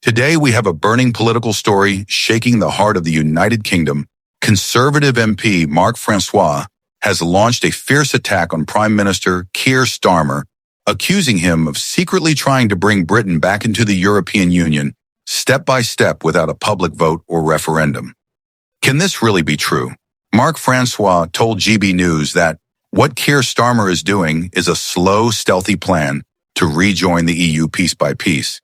Today, we have a burning political story shaking the heart of the United Kingdom. Conservative MP Mark Francois has launched a fierce attack on Prime Minister Keir Starmer, accusing him of secretly trying to bring Britain back into the European Union, step by step without a public vote or referendum. Can this really be true? Mark Francois told GB News that what Keir Starmer is doing is a slow, stealthy plan to rejoin the EU piece by piece.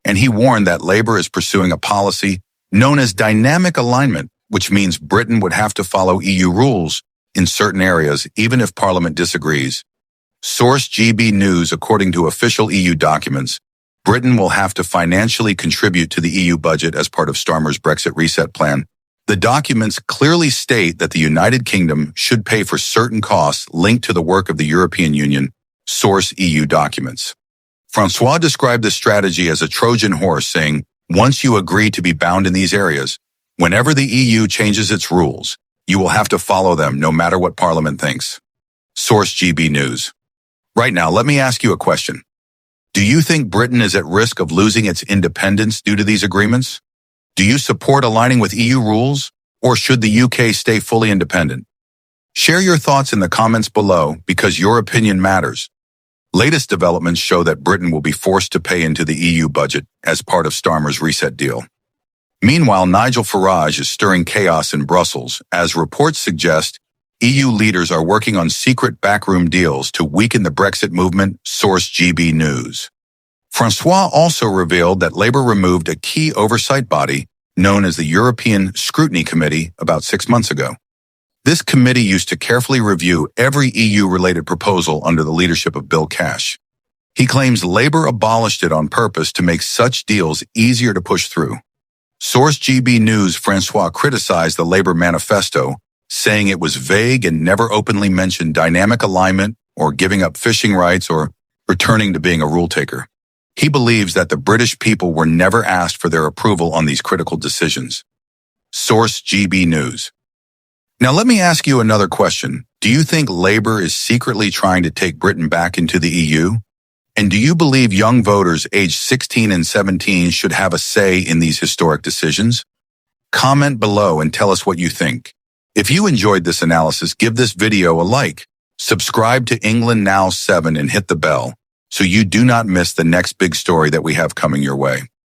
And he warned that Labour is pursuing a policy known as dynamic alignment, which means Britain would have to follow EU rules in certain areas, even if Parliament disagrees. Source GB News, according to official EU documents, Britain will have to financially contribute to the EU budget as part of Starmer's Brexit reset plan. The documents clearly state that the United Kingdom should pay for certain costs linked to the work of the European Union. Source EU documents. Francois described this strategy as a Trojan horse, saying, once you agree to be bound in these areas, whenever the EU changes its rules, you will have to follow them no matter what Parliament thinks. Source GB News. Right now, let me ask you a question. Do you think Britain is at risk of losing its independence due to these agreements? Do you support aligning with EU rules, or should the UK stay fully independent? Share your thoughts in the comments below because your opinion matters. Latest developments show that Britain will be forced to pay into the EU budget as part of Starmer's reset deal. Meanwhile, Nigel Farage is stirring chaos in Brussels, as reports suggest EU leaders are working on secret backroom deals to weaken the Brexit movement. Source GB News. Francois also revealed that Labour removed a key oversight body known as the European Scrutiny Committee about 6 months ago. This committee used to carefully review every EU-related proposal under the leadership of Bill Cash. He claims Labour abolished it on purpose to make such deals easier to push through. Source GB News. Francois criticized the Labour manifesto, saying it was vague and never openly mentioned dynamic alignment or giving up fishing rights or returning to being a rule-taker. He believes that the British people were never asked for their approval on these critical decisions. Source GB News. Now let me ask you another question. Do you think Labour is secretly trying to take Britain back into the EU? And do you believe young voters aged 16 and 17 should have a say in these historic decisions? Comment below and tell us what you think. If you enjoyed this analysis, give this video a like, subscribe to England Now 7 and hit the bell so you do not miss the next big story that we have coming your way.